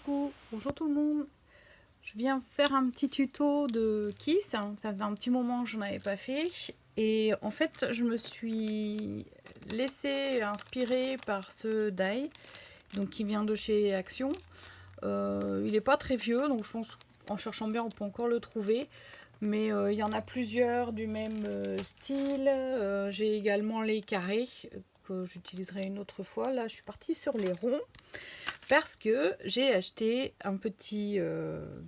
Coucou, bonjour tout le monde. Je viens faire un petit tuto de Kiss. Ça faisait un petit moment que je n'en avais pas fait. Et en fait, je me suis laissée inspirer par ce die, donc qui vient de chez Action. Il n'est pas très vieux, donc je pense qu'en cherchant bien, on peut encore le trouver. Mais il y en a plusieurs du même style. J'ai également les carrés que j'utiliserai une autre fois. Là, je suis partie sur les ronds parce que j'ai acheté un petit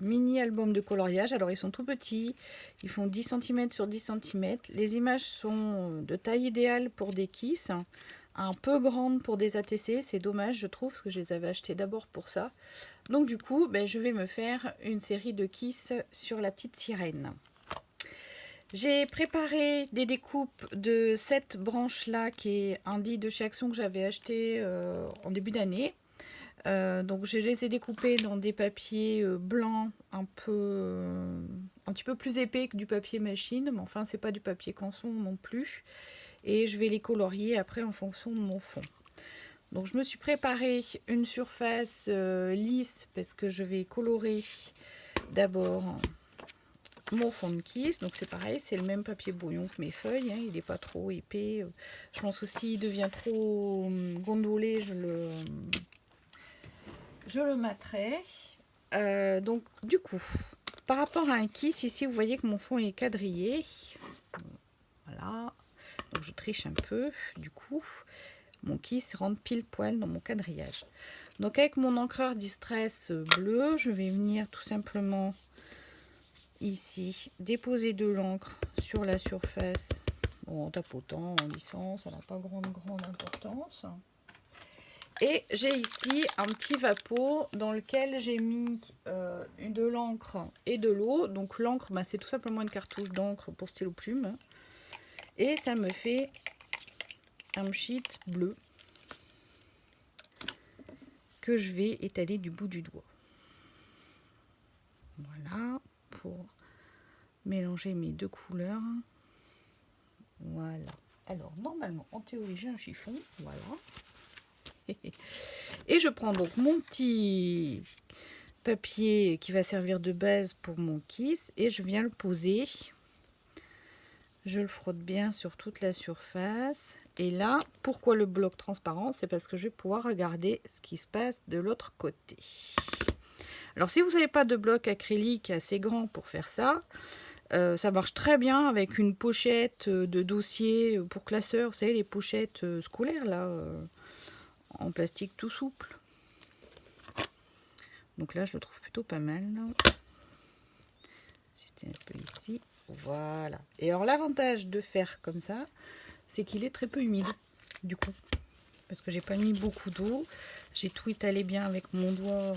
mini album de coloriage. Alors ils sont tout petits, ils font 10 cm sur 10 cm. Les images sont de taille idéale pour des kisses, un peu grandes pour des ATC. C'est dommage je trouve, parce que je les avais achetés d'abord pour ça. Donc du coup, je vais me faire une série de kisses sur la petite sirène. J'ai préparé des découpes de cette branche là, qui est un dit de chez Action que j'avais acheté en début d'année. Donc je les ai découpés dans des papiers blancs un petit peu plus épais que du papier machine, mais enfin c'est pas du papier canson non plus. Et je vais les colorier après en fonction de mon fond. Donc je me suis préparé une surface lisse parce que je vais colorer d'abord mon fond de kiss. Donc c'est pareil, c'est le même papier brouillon que mes feuilles, hein, il n'est pas trop épais. Je pense que s'il devient trop gondolé, je le mettrai. Donc du coup, par rapport à un kiss, ici vous voyez que mon fond est quadrillé. Voilà. Donc je triche un peu. Du coup, mon kiss rentre pile poil dans mon quadrillage. Donc avec mon encreur Distress bleu, je vais venir tout simplement ici déposer de l'encre sur la surface. Bon, en tapotant, en lissant, ça n'a pas grande importance. Et j'ai ici un petit vapeau dans lequel j'ai mis de l'encre et de l'eau. Donc l'encre, c'est tout simplement une cartouche d'encre pour stylo plume. Et ça me fait un sheet bleu que je vais étaler du bout du doigt. Voilà, pour mélanger mes deux couleurs. Voilà. Alors normalement, en théorie, j'ai un chiffon. Voilà. Et je prends donc mon petit papier qui va servir de base pour mon kiss et je viens le poser. Je le frotte bien sur toute la surface. Et là, pourquoi le bloc transparent? C'est parce que je vais pouvoir regarder ce qui se passe de l'autre côté. Alors si vous n'avez pas de bloc acrylique assez grand pour faire ça, ça marche très bien avec une pochette de dossier pour classeur. Vous savez, les pochettes scolaires là, en plastique tout souple. Donc là, je le trouve plutôt pas mal. C'était un peu ici. Voilà. Et alors, l'avantage de faire comme ça, c'est qu'il est très peu humide, du coup. Parce que j'ai pas mis beaucoup d'eau. J'ai tout étalé bien avec mon doigt.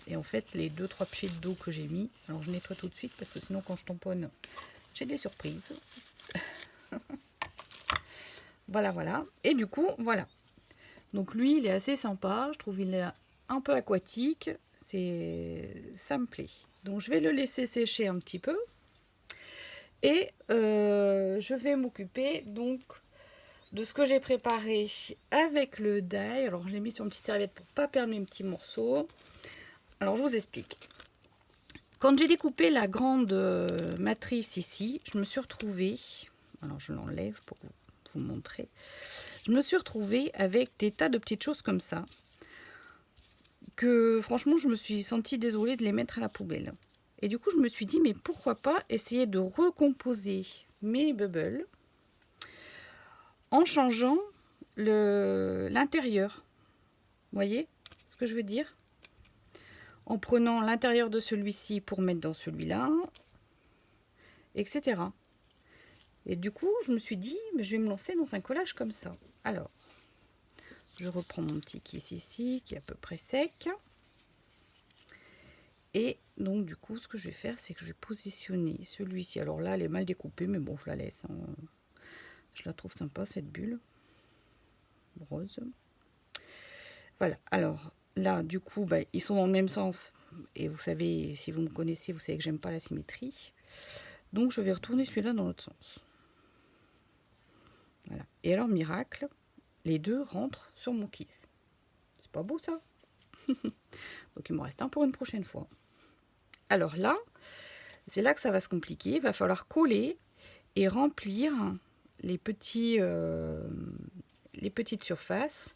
Et en fait, les 2-3 pieds d'eau que j'ai mis, alors je nettoie tout de suite parce que sinon, quand je tamponne, j'ai des surprises. Voilà, voilà. Et du coup, voilà. Donc lui, il est assez sympa. Je trouve il est un peu aquatique. Ça me plaît. Donc je vais le laisser sécher un petit peu. Et je vais m'occuper donc de ce que j'ai préparé avec le die. Alors je l'ai mis sur une petite serviette pour pas perdre mes petits morceaux. Alors je vous explique. Quand j'ai découpé la grande matrice ici, je me suis retrouvée, alors je l'enlève pour vous montrer, je me suis retrouvée avec des tas de petites choses comme ça, que franchement je me suis sentie désolée de les mettre à la poubelle. Et du coup je me suis dit, mais pourquoi pas essayer de recomposer mes bubbles en changeant l'intérieur. Vous voyez ce que je veux dire? En prenant l'intérieur de celui-ci pour mettre dans celui-là, etc. Et du coup, je me suis dit, je vais me lancer dans un collage comme ça. Alors, je reprends mon petit kiss ici, qui est à peu près sec. Et donc, du coup, ce que je vais faire, c'est que je vais positionner celui-ci. Alors là, elle est mal découpée, mais bon, je la laisse. Hein. Je la trouve sympa, cette bulle rose. Voilà, alors là, du coup, ils sont dans le même sens. Et vous savez, si vous me connaissez, vous savez que j'aime pas la symétrie. Donc, je vais retourner celui-là dans l'autre sens. Voilà. Et alors, miracle, les deux rentrent sur mon kiss. C'est pas beau, ça? Donc il me reste un pour une prochaine fois. Alors là, c'est là que ça va se compliquer. Il va falloir coller et remplir les petites surfaces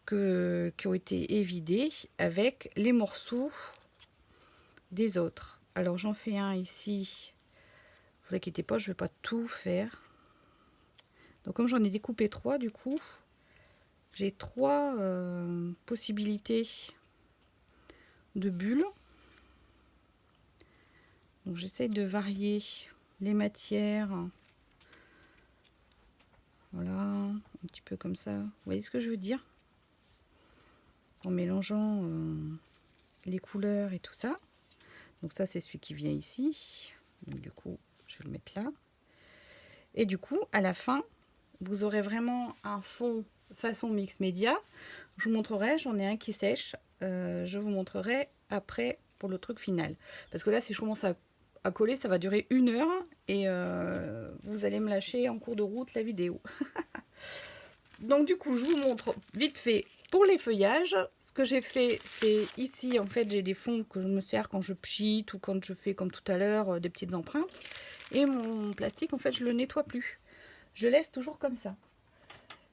qui ont été évidées avec les morceaux des autres. Alors j'en fais un ici. Vous inquiétez pas, je ne vais pas tout faire. Donc comme j'en ai découpé 3, du coup, j'ai 3 possibilités de bulles. Donc j'essaye de varier les matières. Voilà, un petit peu comme ça. Vous voyez ce que je veux dire? En mélangeant les couleurs et tout ça. Donc ça, c'est celui qui vient ici. Donc du coup, je vais le mettre là. Et du coup, à la fin, vous aurez vraiment un fond façon mix média. Je vous montrerai, j'en ai un qui sèche. Je vous montrerai après pour le truc final. Parce que là, si je commence à coller, ça va durer 1 heure. Et vous allez me lâcher en cours de route la vidéo. Donc du coup, je vous montre vite fait pour les feuillages. Ce que j'ai fait, c'est ici, en fait, j'ai des fonds que je me sers quand je pchite ou quand je fais, comme tout à l'heure, des petites empreintes. Et mon plastique, en fait, je le nettoie plus. Je laisse toujours comme ça.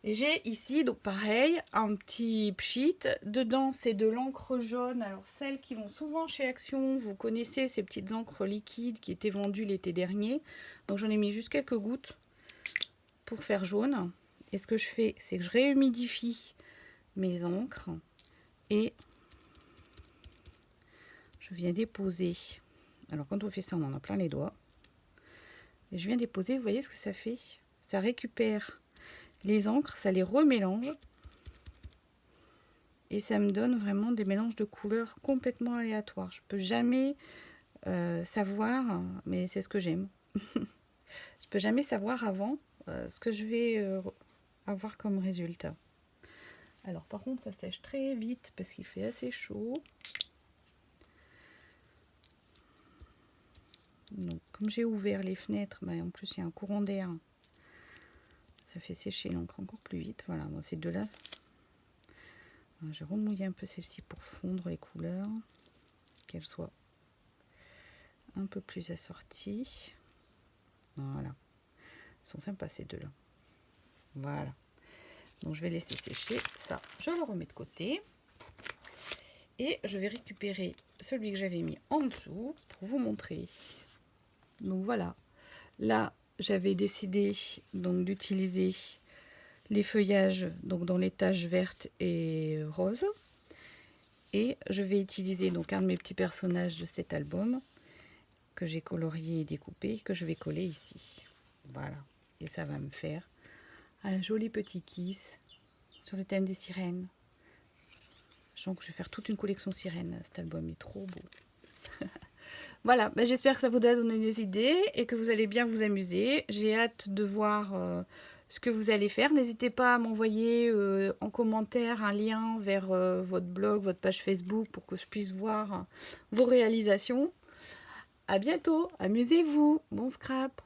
Et j'ai ici, donc pareil, un petit pchit. Dedans, c'est de l'encre jaune. Alors, celles qui vont souvent chez Action, vous connaissez ces petites encres liquides qui étaient vendues l'été dernier. Donc, j'en ai mis juste quelques gouttes pour faire jaune. Et ce que je fais, c'est que je réhumidifie mes encres et je viens déposer. Alors quand on fait ça, on en a plein les doigts. Et je viens déposer, vous voyez ce que ça fait? Ça récupère les encres, ça les remélange. Et ça me donne vraiment des mélanges de couleurs complètement aléatoires. Je peux jamais savoir, mais c'est ce que j'aime. Je peux jamais savoir avant ce que je vais avoir comme résultat. Alors par contre ça sèche très vite parce qu'il fait assez chaud. Donc comme j'ai ouvert les fenêtres, bah, en plus il y a un courant d'air, ça fait sécher l'encre encore plus vite. Voilà, moi ces deux là, je vais remouiller un peu celle-ci pour fondre les couleurs, qu'elles soient un peu plus assorties. Voilà, elles sont sympas ces deux là. Voilà. Donc je vais laisser sécher ça, je le remets de côté et je vais récupérer celui que j'avais mis en dessous pour vous montrer. Donc voilà, là j'avais décidé donc d'utiliser les feuillages donc dans les taches vertes et roses et je vais utiliser donc un de mes petits personnages de cet album que j'ai colorié et découpé, que je vais coller ici. Voilà, et ça va me faire un joli petit kiss sur le thème des sirènes. Je sens que je vais faire toute une collection sirènes. Cet album est trop beau. Voilà, ben j'espère que ça vous a donné des idées et que vous allez bien vous amuser. J'ai hâte de voir ce que vous allez faire. N'hésitez pas à m'envoyer en commentaire un lien vers votre blog, votre page Facebook pour que je puisse voir vos réalisations. À bientôt, amusez-vous, bon scrap!